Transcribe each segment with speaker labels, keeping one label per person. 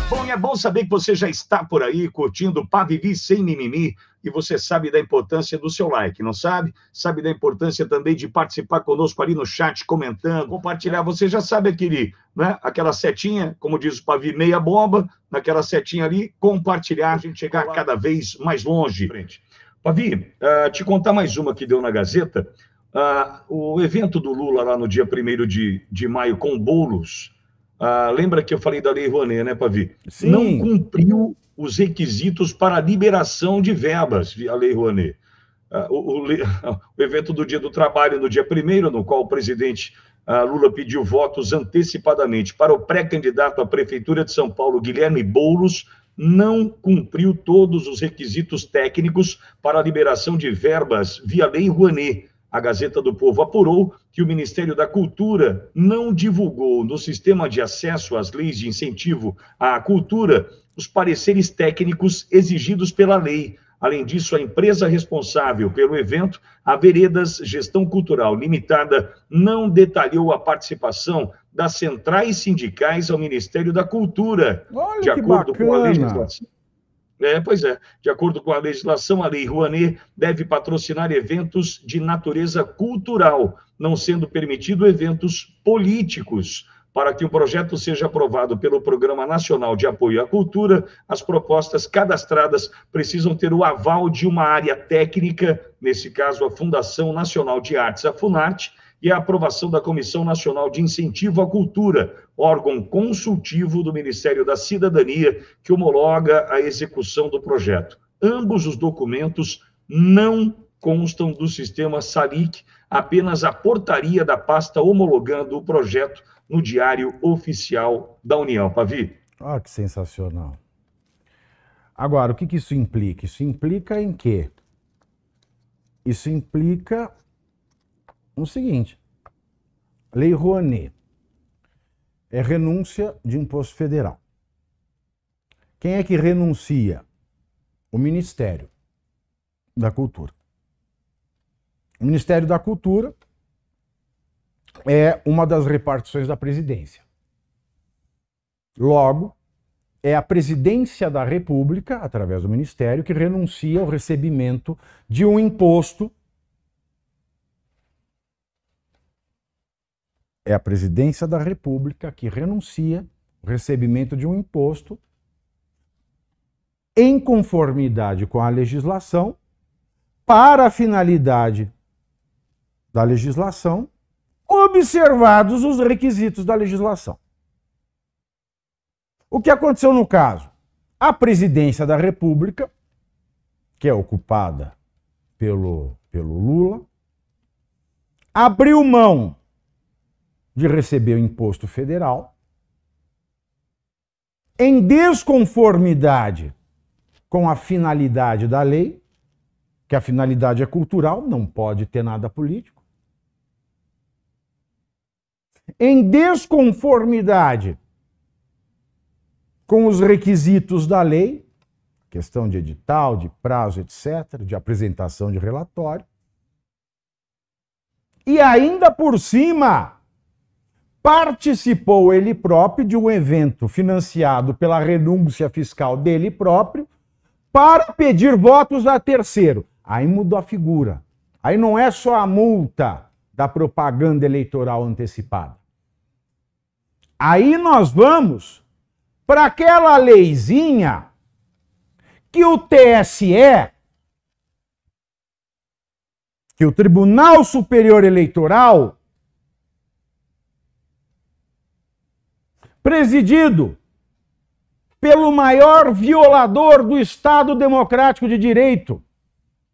Speaker 1: Bom, e é bom saber que você já está por aí curtindo o Pá Vivi Sem Mimimi e você sabe da importância do seu like, não sabe? Sabe da importância também de participar conosco ali no chat, comentando, compartilhar. Você já sabe aquela setinha, como diz o Pavi, meia bomba, naquela setinha ali, compartilhar, a gente chegar cada vez mais longe. Pavi, te contar mais uma que deu na Gazeta. O evento do Lula lá no dia 1º de maio com bolos, lembra que eu falei da Lei Rouanet, né, Pavi?
Speaker 2: Sim.
Speaker 1: Não cumpriu os requisitos para a liberação de verbas, a Lei Rouanet. O evento do Dia do Trabalho, no dia 1º, no qual o presidente Lula pediu votos antecipadamente para o pré-candidato à Prefeitura de São Paulo, Guilherme Boulos, não cumpriu todos os requisitos técnicos para a liberação de verbas via Lei Rouanet. A Gazeta do Povo apurou que o Ministério da Cultura não divulgou no sistema de acesso às leis de incentivo à cultura os pareceres técnicos exigidos pela lei. Além disso, a empresa responsável pelo evento, a Veredas Gestão Cultural Limitada, não detalhou a participação das centrais sindicais ao Ministério da Cultura.
Speaker 2: Olha
Speaker 1: de
Speaker 2: que
Speaker 1: acordo
Speaker 2: bacana.
Speaker 1: com a legislação. De acordo com a legislação, a Lei Rouanet deve patrocinar eventos de natureza cultural, não sendo permitido eventos políticos. Para que o projeto seja aprovado pelo Programa Nacional de Apoio à Cultura, as propostas cadastradas precisam ter o aval de uma área técnica, nesse caso a Fundação Nacional de Artes, a Funarte, e a aprovação da Comissão Nacional de Incentivo à Cultura, órgão consultivo do Ministério da Cidadania, que homologa a execução do projeto. Ambos os documentos não constam do sistema SALIC, apenas a portaria da pasta homologando o projeto no Diário Oficial da União. Pavi?
Speaker 2: Ah, que sensacional. Agora, o que isso implica? Isso implica em quê? Isso implica no seguinte: Lei Rouanet é renúncia de imposto federal. Quem é que renuncia? O Ministério da Cultura. O Ministério da Cultura é uma das repartições da presidência. Logo, é a presidência da República, através do Ministério, que renuncia ao recebimento de um imposto. É a presidência da República que renuncia ao recebimento de um imposto em conformidade com a legislação, para a finalidade da legislação, observados os requisitos da legislação. O que aconteceu no caso? A presidência da República, que é ocupada pelo Lula, abriu mão de receber o imposto federal em desconformidade com a finalidade da lei, que a finalidade é cultural, não pode ter nada político. Em desconformidade com os requisitos da lei, questão de edital, de prazo, etc., de apresentação de relatório, e ainda por cima participou ele próprio de um evento financiado pela renúncia fiscal dele próprio para pedir votos a terceiro. Aí mudou a figura. Aí não é só a multa da propaganda eleitoral antecipada. Aí nós vamos para aquela leizinha que o TSE, que o Tribunal Superior Eleitoral, presidido pelo maior violador do Estado Democrático de Direito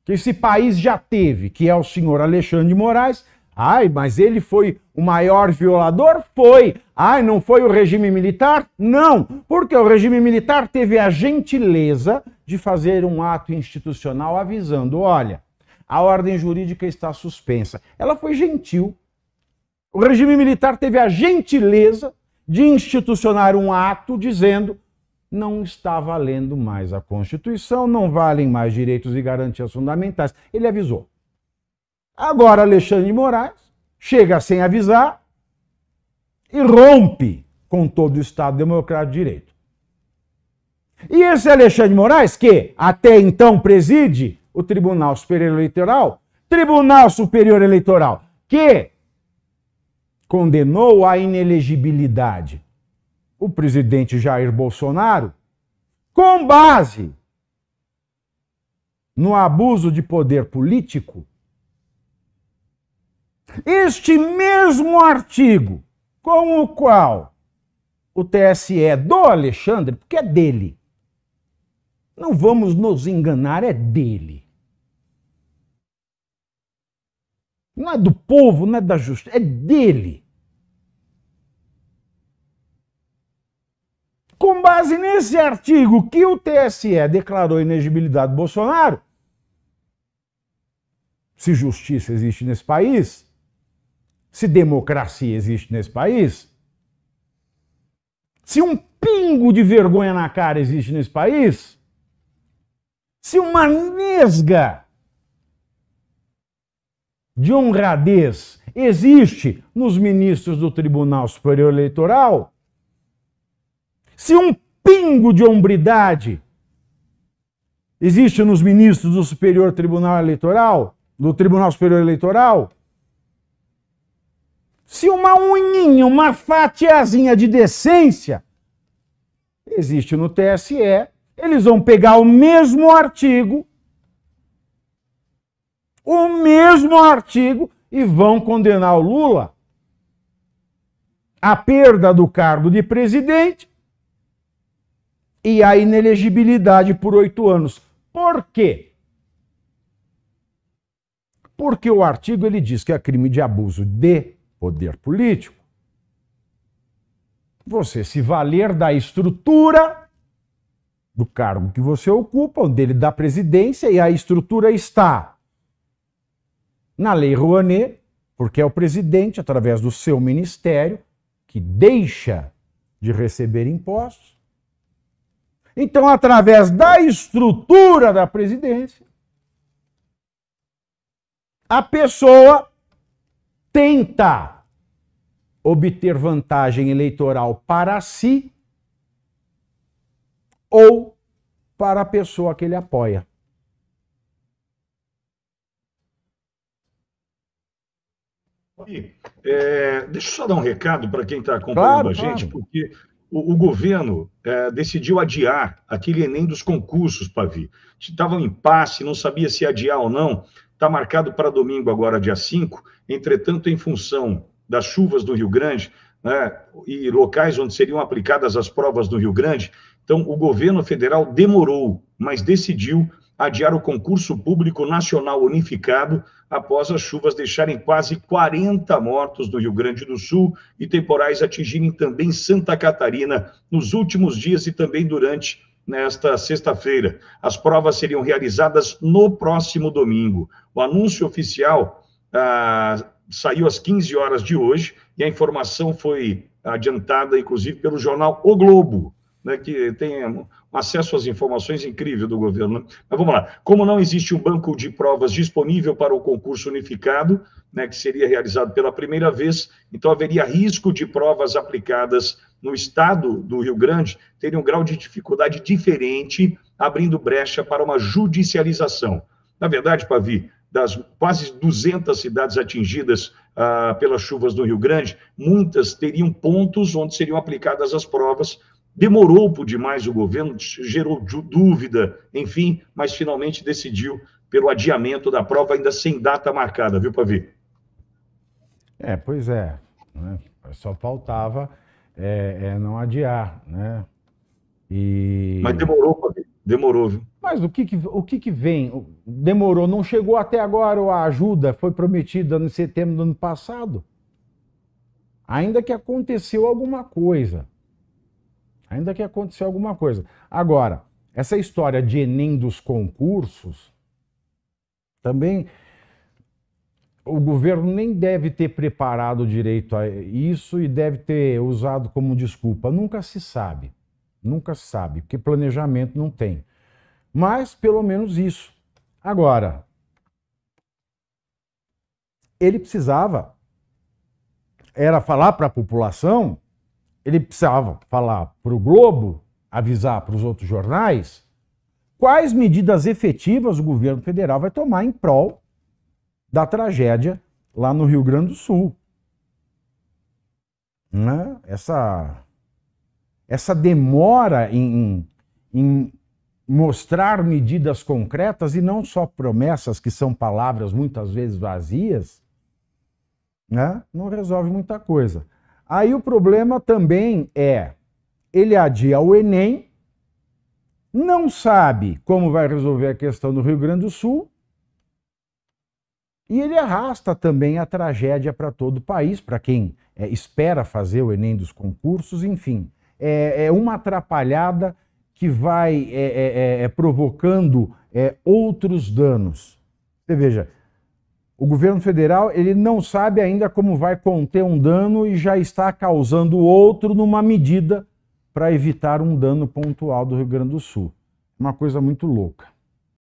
Speaker 2: que esse país já teve, que é o senhor Alexandre de Moraes. Ai, mas ele foi o maior violador? Foi. Ai, não foi o regime militar? Não, porque o regime militar teve a gentileza de fazer um ato institucional avisando, olha, a ordem jurídica está suspensa. Ela foi gentil. O regime militar teve a gentileza de institucionar um ato dizendo não está valendo mais a Constituição, não valem mais direitos e garantias fundamentais. Ele avisou. Agora Alexandre de Moraes chega sem avisar e rompe com todo o Estado Democrático de Direito. E esse Alexandre de Moraes, que até então preside o Tribunal Superior Eleitoral, que condenou a inelegibilidade o presidente Jair Bolsonaro com base no abuso de poder político. Este mesmo artigo com o qual o TSE do Alexandre, porque é dele, não vamos nos enganar, é dele. Não é do povo, não é da justiça, é dele. Com base nesse artigo que o TSE declarou inegibilidade do Bolsonaro, se justiça existe nesse país, se democracia existe nesse país, se um pingo de vergonha na cara existe nesse país, se uma nesga de honradez existe nos ministros do Tribunal Superior Eleitoral, se um pingo de hombridade existe nos ministros do Superior Tribunal Eleitoral, do Tribunal Superior Eleitoral, se uma uninha, uma fatiazinha de decência existe no TSE, eles vão pegar o mesmo artigo e vão condenar o Lula à perda do cargo de presidente e à inelegibilidade por 8 anos. Por quê? Porque o artigo ele diz que é crime de abuso de poder político você se valer da estrutura do cargo que você ocupa, o dele da presidência, e a estrutura está na Lei Rouanet, porque é o presidente, através do seu ministério, que deixa de receber impostos. Então, através da estrutura da presidência, a pessoa tenta obter vantagem eleitoral para si ou para a pessoa que ele apoia.
Speaker 1: Deixa eu só dar um recado para quem está acompanhando a gente, porque o governo decidiu adiar aquele Enem dos concursos, Pavi. Estava um impasse, não sabia se adiar ou não. Está marcado para domingo agora, dia 5. Entretanto, em função das chuvas do Rio Grande, né, e locais onde seriam aplicadas as provas do Rio Grande, então o governo federal demorou, mas decidiu adiar o concurso público nacional unificado após as chuvas deixarem quase 40 mortos no Rio Grande do Sul e temporais atingirem também Santa Catarina nos últimos dias e também durante nesta sexta-feira. As provas seriam realizadas no próximo domingo. O anúncio oficial saiu às 15 horas de hoje e a informação foi adiantada, inclusive, pelo jornal O Globo, né, que tem um acesso às informações incrível do governo. Mas vamos lá. Como não existe um banco de provas disponível para o concurso unificado, né, que seria realizado pela primeira vez, então haveria risco de provas aplicadas no estado do Rio Grande terem um grau de dificuldade diferente, abrindo brecha para uma judicialização. Na verdade, Pavi, das quase 200 cidades atingidas pelas chuvas do Rio Grande, muitas teriam pontos onde seriam aplicadas as provas. Demorou por demais o governo, gerou dúvida, enfim, mas finalmente decidiu pelo adiamento da prova, ainda sem data marcada, viu, Pavi?
Speaker 2: Pois é, né? Só faltava não adiar, né?
Speaker 1: Mas demorou, Pavi, demorou, viu?
Speaker 2: Mas o que vem? Demorou, não chegou até agora a ajuda, foi prometida em setembro do ano passado. Ainda que aconteceu alguma coisa. Agora, essa história de Enem dos concursos, também o governo nem deve ter preparado direito a isso e deve ter usado como desculpa. Nunca se sabe, porque planejamento não tem. Mas, pelo menos isso. Agora, ele precisava era falar para a população, ele precisava falar para o Globo, avisar para os outros jornais, quais medidas efetivas o governo federal vai tomar em prol da tragédia lá no Rio Grande do Sul. Né? Essa demora em mostrar medidas concretas e não só promessas, que são palavras muitas vezes vazias, né? Não resolve muita coisa. Aí o problema também é, ele adia o Enem, não sabe como vai resolver a questão do Rio Grande do Sul, e ele arrasta também a tragédia para todo o país, para quem espera fazer o Enem dos concursos, enfim. É uma atrapalhada que vai provocando outros danos. Você veja, o governo federal ele não sabe ainda como vai conter um dano e já está causando outro numa medida para evitar um dano pontual do Rio Grande do Sul. Uma coisa muito louca.